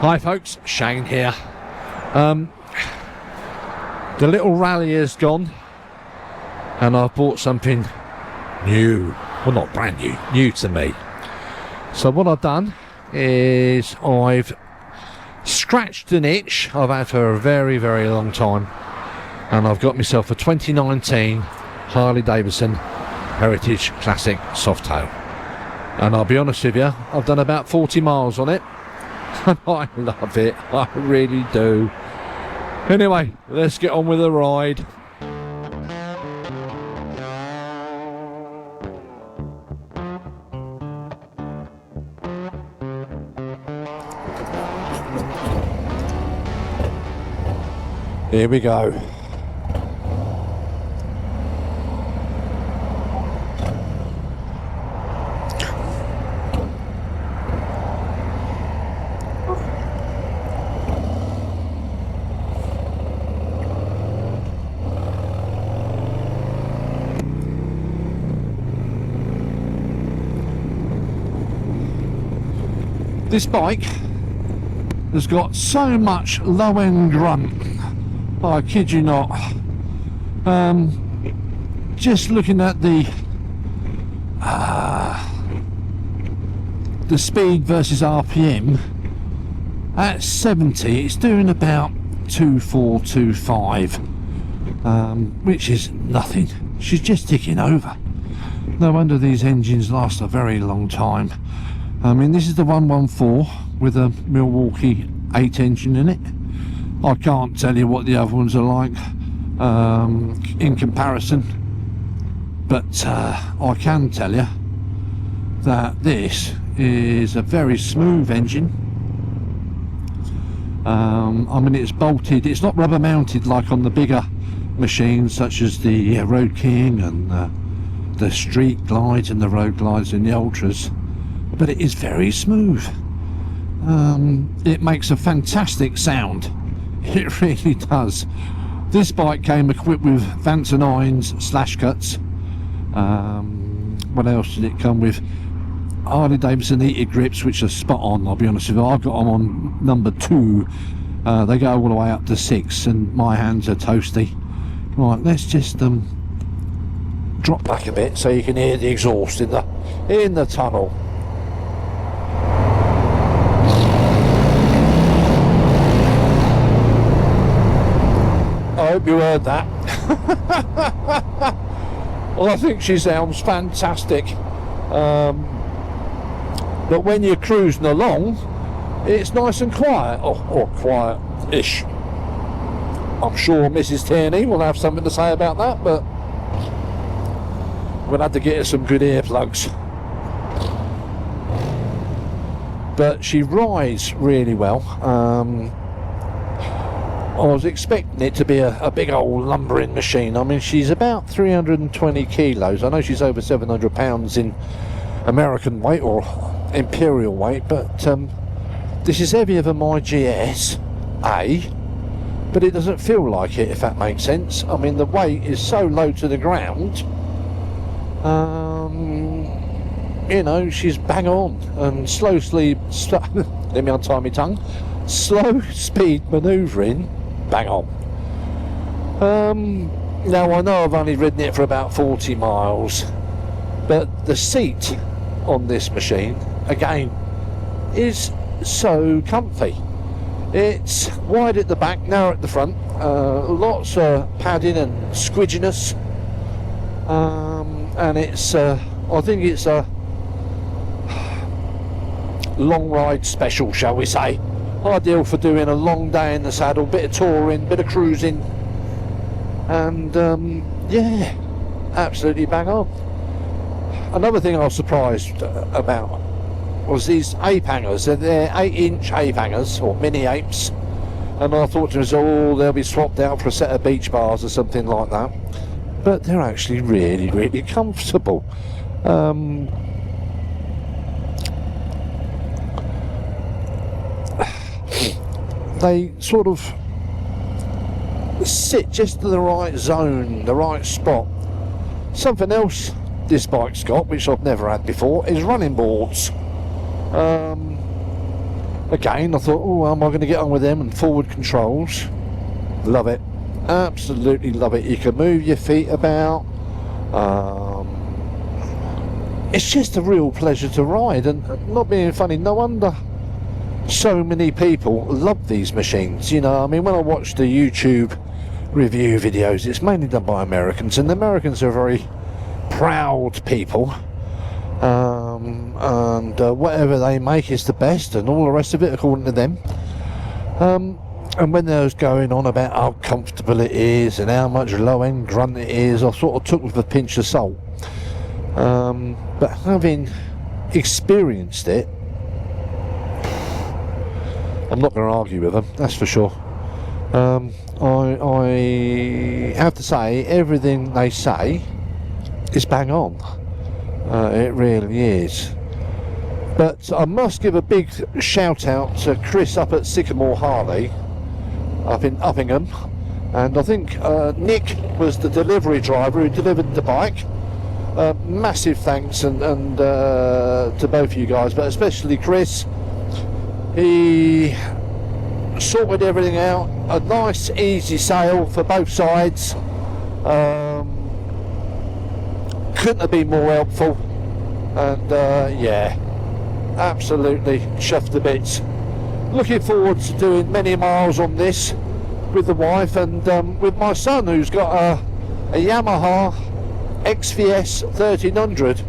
Hi folks, Shane here. The little rally is gone and I've bought something new. Well, not brand new, new to me. So what I've done is I've scratched an itch I've had for a very, very long time, and I've got myself a 2019 Harley-Davidson Heritage Classic Softail. And I'll be honest with you, I've done about 40 miles on it. And I love it, I really do. Anyway, let's get on with the ride. Here we go. This bike has got so much low-end grunt, I kid you not. Just looking at the speed versus RPM, at 70 it's doing about 2425, which is nothing. She's just ticking over. No wonder these engines last a very long time. I mean, this is the 114 with a Milwaukee 8 engine in it. I can't tell you what the other ones are like in comparison, but I can tell you that this is a very smooth engine. I mean, it's bolted, it's not rubber mounted like on the bigger machines such as the Road King and the Street Glides and the Road Glides and the Ultras, but it is very smooth. It makes a fantastic sound. It really does. This bike came equipped with Vance & Hines slash cuts. What else did it come with? Harley-Davidson heated grips, which are spot on, I'll be honest with you. I've got them on number 2. They go all the way up to 6 and my hands are toasty. Right, let's just drop back a bit so you can hear the exhaust in the tunnel. I hope you heard that. Well, I think she sounds fantastic. But when you're cruising along, it's nice and quiet, or quiet-ish. I'm sure Mrs. Tierney will have something to say about that, but we'll have to get her some good earplugs. But she rides really well. I was expecting it to be a big old lumbering machine. I mean, she's about 320 kilos. I know she's over 700 pounds in American weight or imperial weight, but this is heavier than my GS, but it doesn't feel like it, if that makes sense. I mean, the weight is so low to the ground, you know, she's bang on, and let me untie my tongue, slow speed manoeuvring, bang on. Now I know I've only ridden it for about 40 miles, but the seat on this machine, again, is so comfy. It's wide at the back, narrow at the front, lots of padding and squidginess, and it's I think it's a long ride special, shall we say. Ideal for doing a long day in the saddle, bit of touring, bit of cruising, and yeah, absolutely bang on. Another thing I was surprised about was these ape hangers. They're 8-inch ape hangers, or mini apes, and I thought to myself, oh, they'll be swapped out for a set of beach bars or something like that, but they're actually really, really comfortable. They sort of sit just to the right zone, the right spot. Something else this bike's got, which I've never had before, is running boards. again, I thought, oh, am I going to get on with them? And forward controls, love it, absolutely love it. You can move your feet about. It's just a real pleasure to ride, and not being funny, no wonder so many people love these machines. You know, I mean, when I watch the YouTube review videos, it's mainly done by Americans, and the Americans are very proud people, and whatever they make is the best, and all the rest of it according to them. And when they was going on about how comfortable it is and how much low-end grunt it is, I sort of took with a pinch of salt. But having experienced it, I'm not going to argue with them, that's for sure. I have to say, everything they say is bang on. It really is. But I must give a big shout out to Chris up at Sycamore Harley up in Uppingham, and I think Nick was the delivery driver who delivered the bike. Massive thanks and to both of you guys, but especially Chris. He sorted everything out, a nice easy sale for both sides. Couldn't have been more helpful, and yeah, absolutely chuffed to bits. Looking forward to doing many miles on this with the wife and with my son, who's got a Yamaha XVS 1300,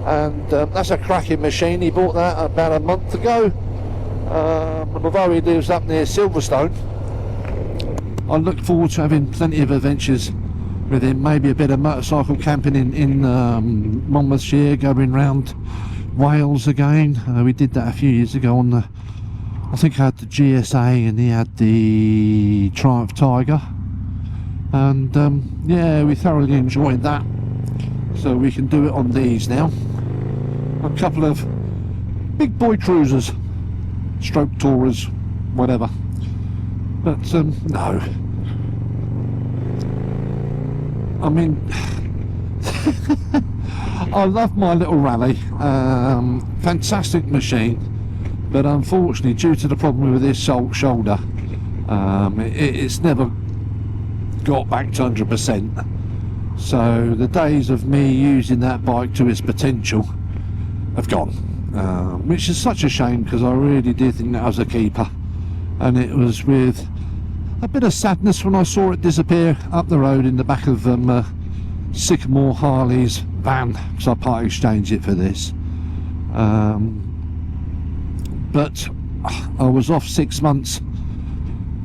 and that's a cracking machine. He bought that about a month ago. Although he lives up near Silverstone, I look forward to having plenty of adventures with him. Maybe a bit of motorcycle camping in Monmouthshire, going round Wales again. We did that a few years ago on the, I think I had the GSA and he had the Triumph Tiger, and yeah, we thoroughly enjoyed that. So we can do it on these now. A couple of big boy cruisers, stroke tourers, whatever. But no, I mean, I love my little rally. Fantastic machine, but unfortunately, due to the problem with this shoulder, it's never got back to 100%. So the days of me using that bike to its potential have gone, which is such a shame, because I really did think that was a keeper, and it was with a bit of sadness when I saw it disappear up the road in the back of Sycamore Harley's van, because I part exchanged it for this. But I was off 6 months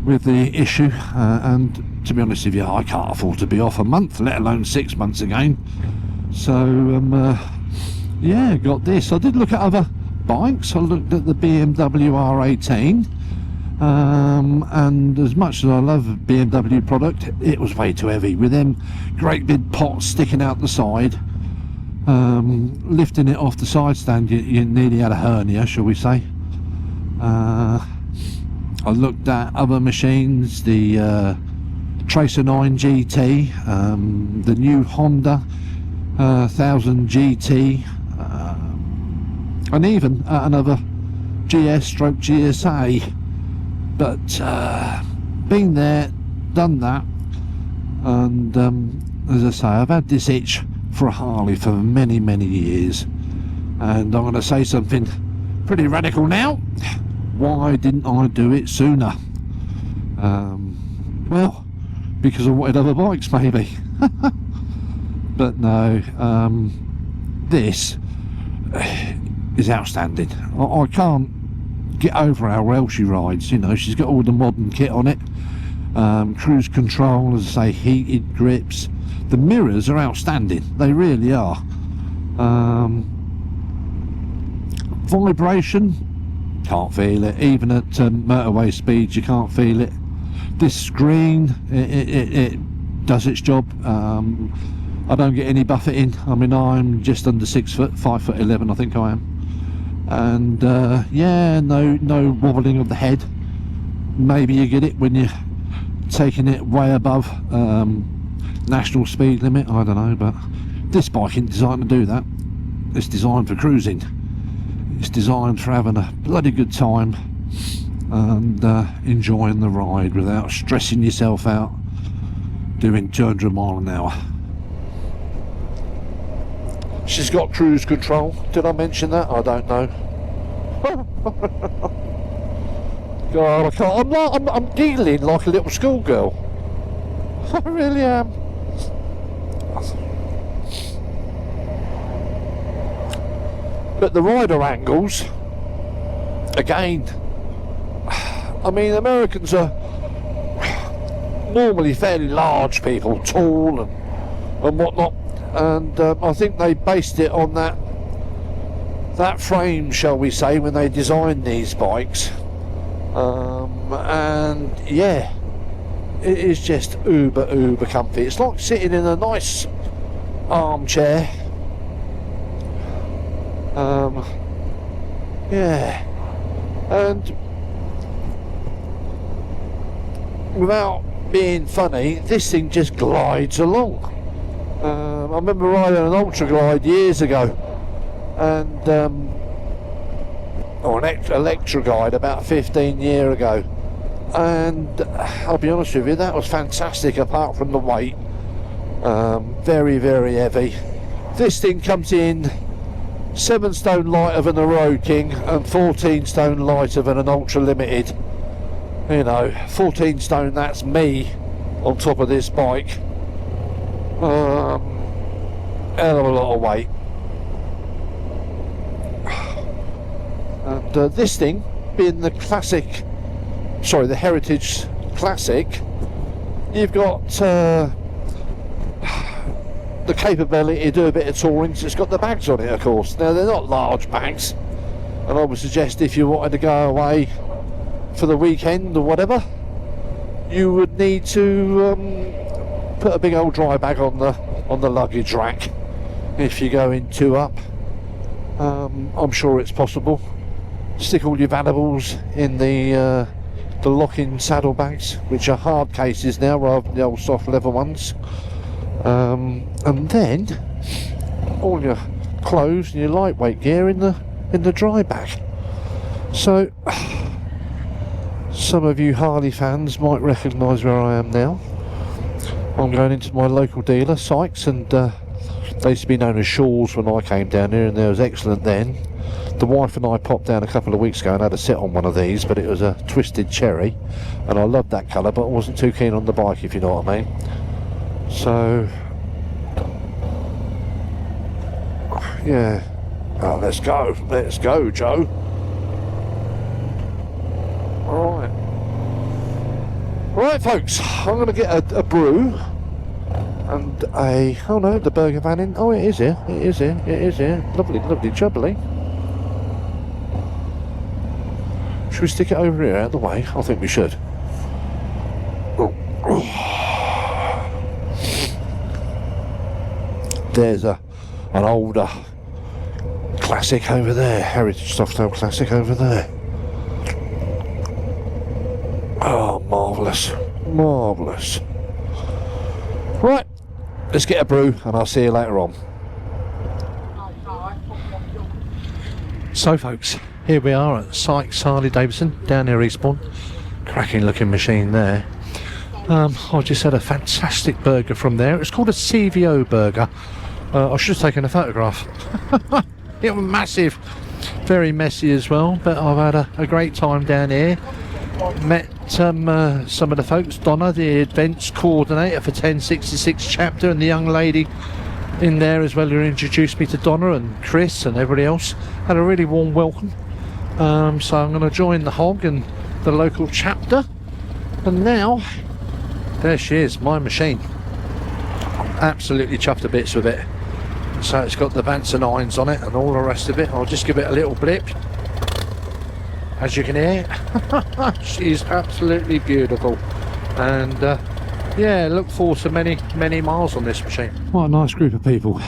with the issue, and to be honest with you, I can't afford to be off a month, let alone 6 months again. So yeah, got this. I did look at other bikes. I looked at the BMW R18, and as much as I love BMW product, it was way too heavy with them great big pots sticking out the side. Lifting it off the side stand, you nearly had a hernia, shall we say. I looked at other machines, the Tracer 9 GT, the new Honda 1000 GT, and even another GS stroke GSA. But been there, done that, and as I say, I've had this itch for a Harley for many years, and I'm going to say something pretty radical now. Why didn't I do it sooner? Well, because I wanted other bikes, maybe. But no, this is outstanding. I can't get over how well she rides. You know, she's got all the modern kit on it, cruise control, as I say, heated grips. The mirrors are outstanding, they really are. Vibration, can't feel it. Even at motorway speeds, you can't feel it. This screen, it does its job. I don't get any buffeting. I mean, I'm just under 6 foot, 5'11", I think I am. And yeah, no wobbling of the head. Maybe you get it when you're taking it way above national speed limit, I don't know, but this bike isn't designed to do that. It's designed for cruising. It's designed for having a bloody good time. and enjoying the ride without stressing yourself out doing 200 mile an hour. She's got cruise control. Did I mention that? I don't know. God, I can't. I'm giggling like a little schoolgirl. I really am. But the rider angles, again, I mean, Americans are normally fairly large people, tall and whatnot, and I think they based it on that frame, shall we say, when they designed these bikes. And yeah, it is just uber comfy. It's like sitting in a nice armchair. Yeah, and without being funny, this thing just glides along. I remember riding an ultra glide years ago, and or an electra glide about 15 years ago, and I'll be honest with you, that was fantastic apart from the weight. Very heavy. This thing comes in 7 stone lighter than a Road King and 14 stone lighter than an Ultra Limited. You know, 14 stone, that's me on top of this bike. Hell of a lot of weight. And this thing, being the classic, sorry, the Heritage Classic, you've got the capability to do a bit of touring. It's got the bags on it, of course. Now, they're not large bags, and I would suggest if you wanted to go away for the weekend or whatever, you would need to put a big old dry bag on the luggage rack if you're going 2 up. I'm sure it's possible. Stick all your valuables in the lock-in saddlebags, which are hard cases now rather than the old soft leather ones. And then all your clothes and your lightweight gear in the dry bag. So some of you Harley fans might recognise where I am now. I'm going into my local dealer, Sykes, and they used to be known as Shaw's when I came down here, and they was excellent then. The wife and I popped down a couple of weeks ago and had a sit on one of these, but it was a twisted cherry, and I loved that colour, but I wasn't too keen on the bike, if you know what I mean. So yeah, oh, let's go, Joe. Right folks, I'm going to get a brew and oh no, the burger van in. Oh, it is here. Lovely jubbly. Should we stick it over here out of the way? I think we should. There's an older classic over there, Heritage Softail classic over there. Oh, marvellous. Right, let's get a brew and I'll see you later on. So folks, here we are at Sykes Harley-Davidson down near Eastbourne. Cracking looking machine there. I just had a fantastic burger from there. It's called a CVO burger. I should have taken a photograph. It was massive, very messy as well, but I've had a great time down here. Met some of the folks, Donna, the events coordinator for 1066 chapter, and the young lady in there as well who introduced me to Donna and Chris and everybody else. Had a really warm welcome. So I'm going to join the hog and the local chapter, and now there she is, my machine. Absolutely chuffed to bits with it. So it's got the Vance and irons on it and all the rest of it. I'll just give it a little blip. As you can hear, she's absolutely beautiful, and yeah, look forward to many miles on this machine. What a nice group of people.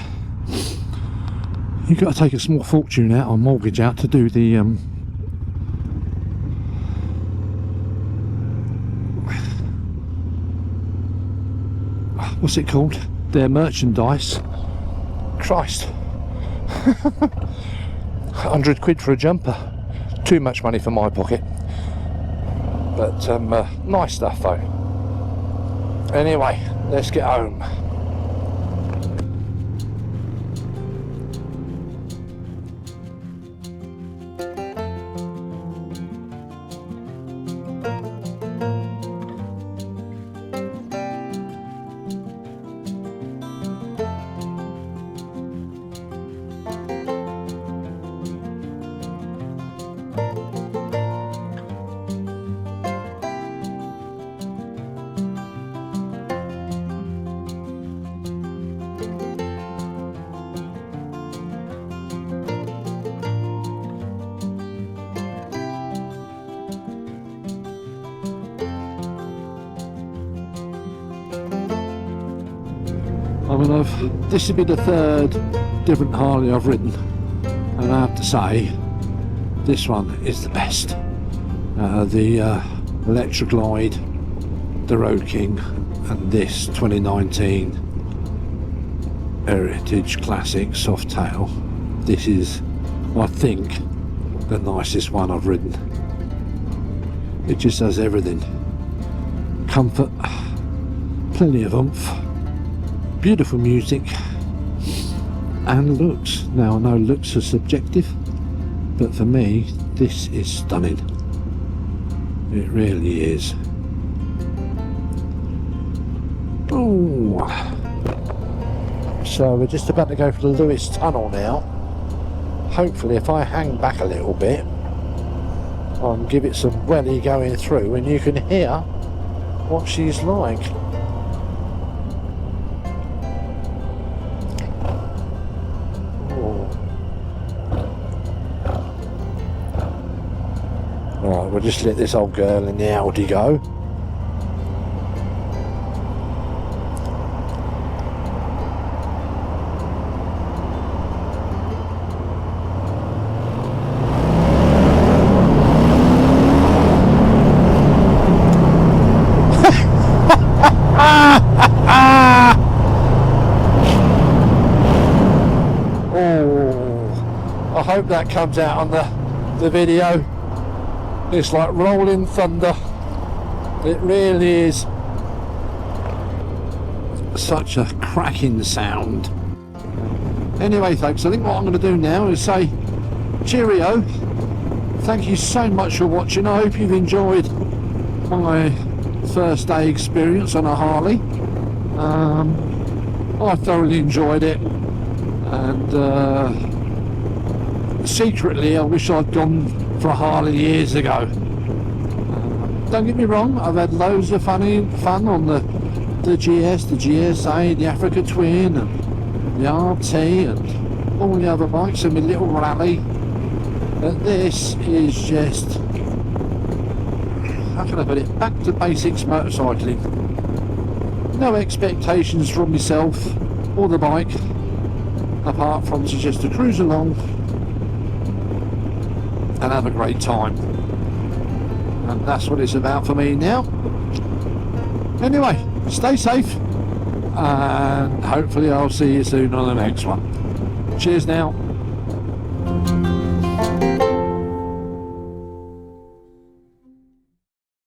You've got to take a small fortune out or mortgage out to do the what's it called? Their merchandise. Christ. 100 quid for a jumper. Too much money for my pocket. But nice stuff though. Anyway, let's get home. I mean, this would be the third different Harley I've ridden, and I have to say, this one is the best. The Electra Glide, the Road King, and this 2019 Heritage Classic Softail. This is, I think, the nicest one I've ridden. It just has everything. Comfort, plenty of oomph, beautiful music, and looks. Now I know looks are subjective, but for me this is stunning. It really is. Ooh. So we're just about to go for the Lewis Tunnel now. Hopefully if I hang back a little bit and give it some welly going through, and you can hear what she's like. Alright, we'll just let this old girl in the Audi go. Oh, I hope that comes out on the video. It's like rolling thunder. It really is. Such a cracking sound. Anyway folks, I think what I'm going to do now is say cheerio. Thank you so much for watching. I hope you've enjoyed my first day experience on a Harley. I thoroughly enjoyed it, and secretly I wish I'd gone for a Harley years ago. Don't get me wrong, I've had loads of fun on the GS, the GSA, the Africa Twin, and the RT, and all the other bikes, and my little rally. But this is just, how can I put it, back to basics motorcycling. No expectations from myself or the bike, apart from to just to cruise along and have a great time. And that's what it's about for me now. Anyway, stay safe, and hopefully I'll see you soon on the next one. Cheers now.